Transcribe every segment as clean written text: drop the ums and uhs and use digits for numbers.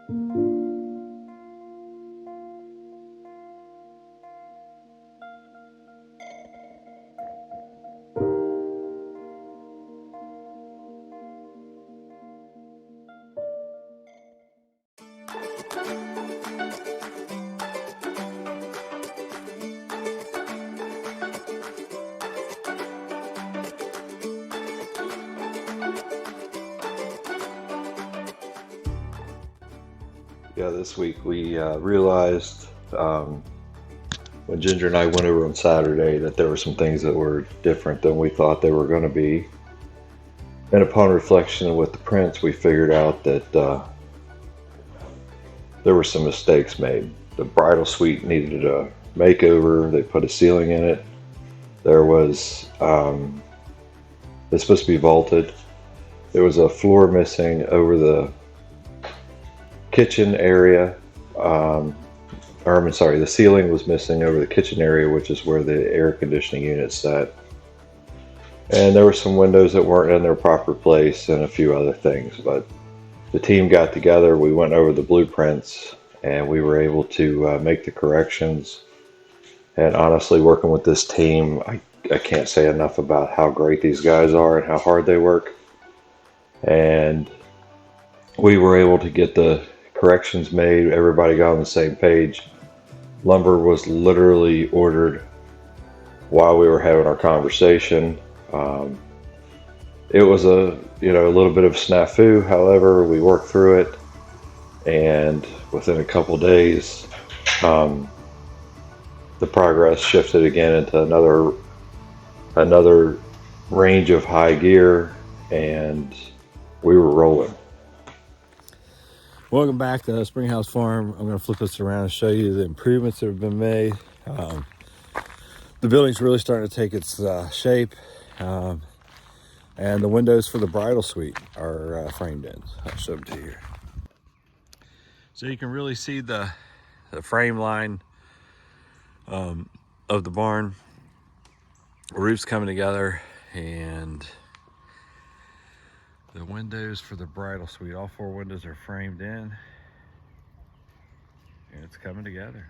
Yeah, this week we realized when Ginger and I went over on Saturday that there were some things that were different than we thought they were going to be. And upon reflection with the prints, we figured out that there were some mistakes made. The bridal suite needed a makeover. They put a ceiling in it. There was, it's supposed to be vaulted. There was a floor missing over the kitchen area. I'm sorry, the ceiling was missing over the kitchen area, which is where the air conditioning unit sat. And there were some windows that weren't in their proper place and a few other things. But the team got together, we went over the blueprints, and we were able to make the corrections. And honestly, working with this team, I can't say enough about how great these guys are and how hard they work. And we were able to get the corrections made. Everybody got on the same page. Lumber was literally ordered while we were having our conversation. It was a little bit of a snafu. However, we worked through it, and within a couple days, the progress shifted again into another range of high gear, and we were rolling. Welcome back to SpringHaus Farm. I'm going to flip this around and show you the improvements that have been made. The building's really starting to take its shape, and the windows for the bridal suite are framed in. I'll show them to you here. So you can really see the frame line of the barn. The roof's coming together, and the windows for the bridal suite, all 4 windows are framed in, and it's coming together.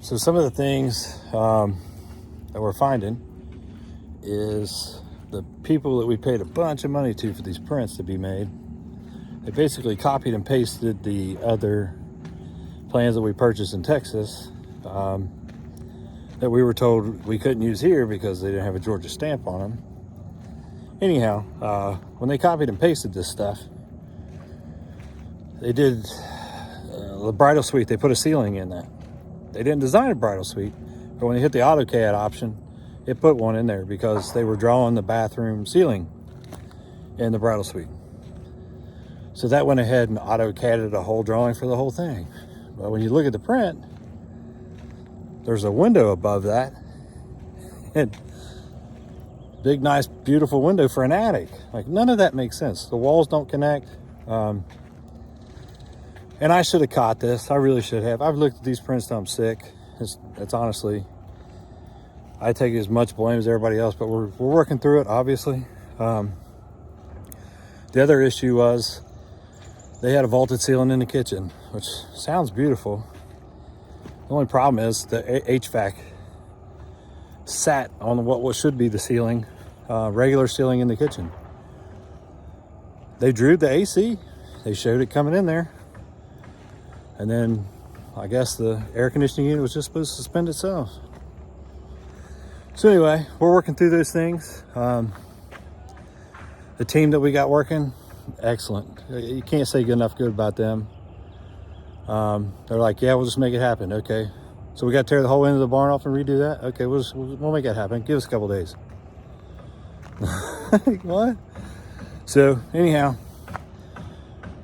So some of the things that we're finding is the people that we paid a bunch of money to for these prints to be made, they basically copied and pasted the other plans that we purchased in Texas that we were told we couldn't use here because they didn't have a Georgia stamp on them. Anyhow, when they copied and pasted this stuff, they did the bridal suite, they put a ceiling in that. They didn't design a bridal suite, but when they hit the AutoCAD option, it put one in there because they were drawing the bathroom ceiling in the bridal suite. So that went ahead and AutoCADed a whole drawing for the whole thing. But when you look at the print, there's a window above that. And big, nice, beautiful window for an attic. Like, none of that makes sense. The walls don't connect. And I should have caught this. I really should have. I've looked at these prints till I'm sick. It's honestly, I take as much blame as everybody else, but we're working through it, obviously. The other issue was they had a vaulted ceiling in the kitchen, which sounds beautiful. The only problem is the HVAC sat on what should be the ceiling, regular ceiling in the kitchen. They drew the AC. They showed it coming in there. And then I guess the air conditioning unit was just supposed to suspend itself. So anyway, we're working through those things. The team that we got working, excellent. You can't say good about them. They're like, yeah, we'll just make it happen. Okay. So we got to tear the whole end of the barn off and redo that? Okay, we'll make that happen. Give us a couple days. What? So anyhow,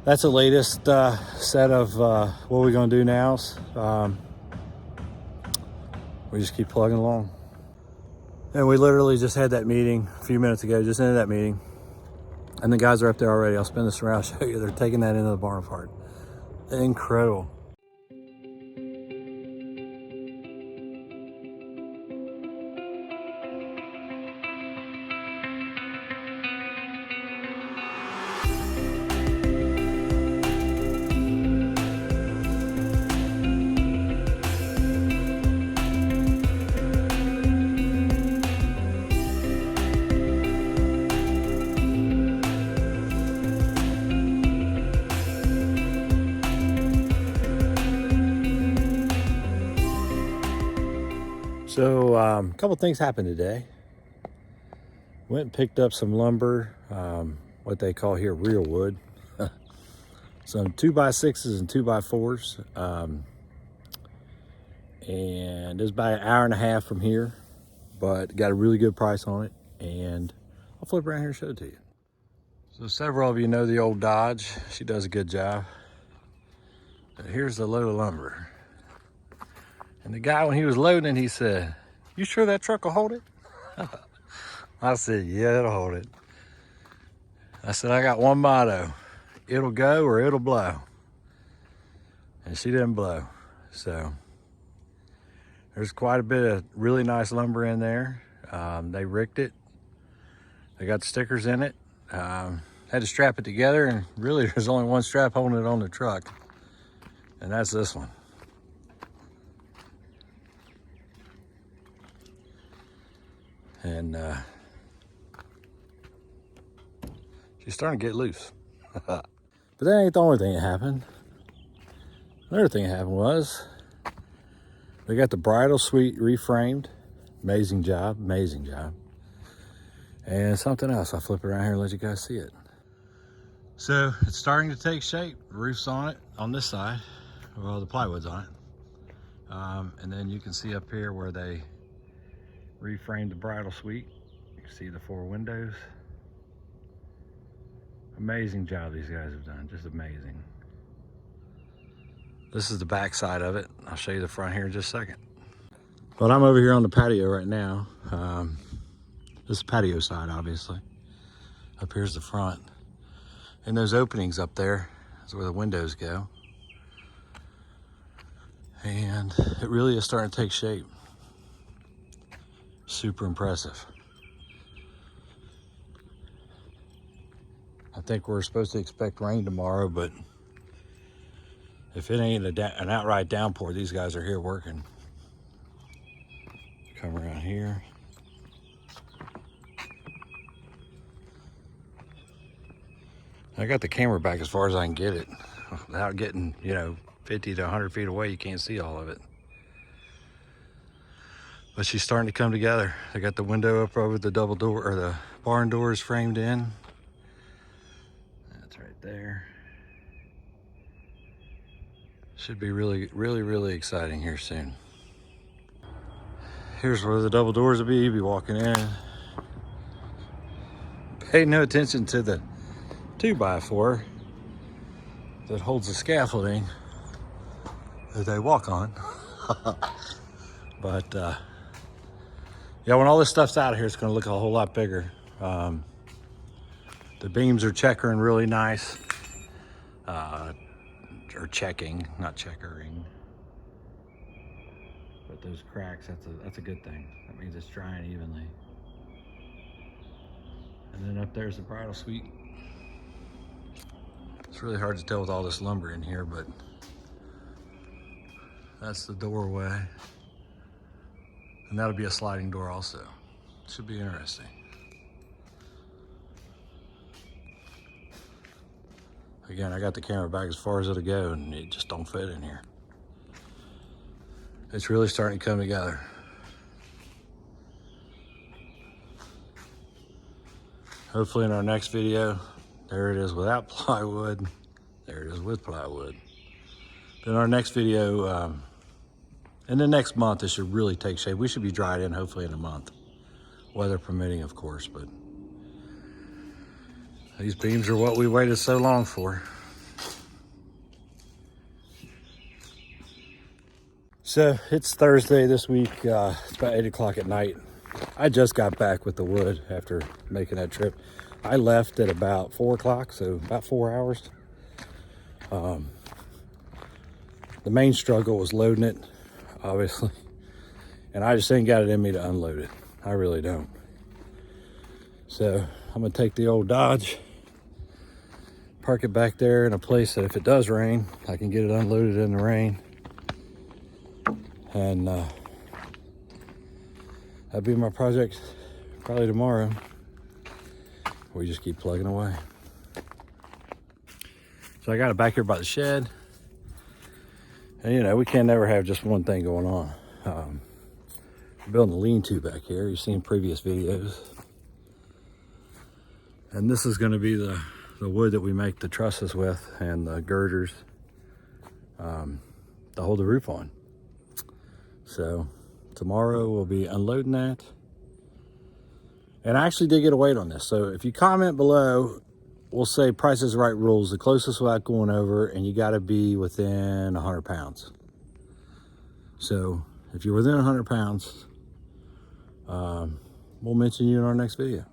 that's the latest set of what we're gonna do now. We just keep plugging along. And we literally just had that meeting a few minutes ago, just ended that meeting. And the guys are up there already. I'll spin this around, show you. They're taking that into the barn part. Incredible. So a couple things happened today. Went and picked up some lumber, what they call here real wood. Some 2x6s and 2x4s. And it's about an hour and a half from here, but got a really good price on it. And I'll flip around here and show it to you. So several of you know the old Dodge. She does a good job. But here's the load of lumber. And the guy, when he was loading, he said, "You sure that truck will hold it?" I said, "Yeah, it'll hold it." I said, "I got one motto. It'll go or it'll blow." And she didn't blow. So there's quite a bit of really nice lumber in there. They rigged it. They got the stickers in it. Had to strap it together, and really there's only one strap holding it on the truck. And that's this one. And she's starting to get loose. But that ain't the only thing that happened. Another thing that happened was they got the bridal suite reframed. Amazing job, amazing job. And something else, I'll flip it around here and let you guys see it. So it's starting to take shape. The roof's on it, on this side. Well, the plywood's on it. And then you can see up here where they reframed the bridal suite. You can see the 4 windows. Amazing job these guys have done, just amazing. This is the back side of it. I'll show you the front here in just a second. But I'm over here on the patio right now. This is the patio side, obviously. Up here's the front. And those openings up there is where the windows go. And it really is starting to take shape. Super impressive. I think we're supposed to expect rain tomorrow, but if it ain't an outright downpour, these guys are here working. Come around here. I got the camera back as far as I can get it without getting, 50 to 100 feet away. You can't see all of it. But she's starting to come together. They got the window up over the double door, or the barn doors framed in. That's right there. Should be really, really, really exciting here soon. Here's where the double doors will be. You'll be walking in. Pay no attention to the 2x4 that holds the scaffolding that they walk on. But yeah, when all this stuff's out of here, it's going to look a whole lot bigger. The beams are checkering really nice. Or checking, not checkering. But those cracks, that's a good thing. That means it's drying evenly. And then up there's the bridal suite. It's really hard to tell with all this lumber in here, but that's the doorway. And that'll be a sliding door also. Should be interesting. Again, I got the camera back as far as it'll go, and it just don't fit in here. It's really starting to come together. Hopefully in our next video, there it is without plywood. There it is with plywood. But in our next video, in the next month, it should really take shape. We should be dried in hopefully in a month. Weather permitting, of course, but these beams are what we waited so long for. So it's Thursday this week. It's about 8 o'clock at night. I just got back with the wood after making that trip. I left at about 4 o'clock, so about 4 hours. The main struggle was loading it, obviously. And I just ain't got it in me to unload it. I really don't. So I'm gonna take the old Dodge, park it back there in a place that if it does rain, I can get it unloaded in the rain. And that'll be my project probably tomorrow. We just keep plugging away. So I got it back here by the shed. And you know, we can't never have just one thing going on. Building a lean-to back here. You've seen previous videos. And this is gonna be the wood that we make the trusses with and the girders to hold the roof on. So tomorrow we'll be unloading that. And I actually did get a weight on this. So if you comment below, we'll say Price is Right rules, the closest without going over, and you gotta be within 100 pounds. So if you're within 100 pounds, we'll mention you in our next video.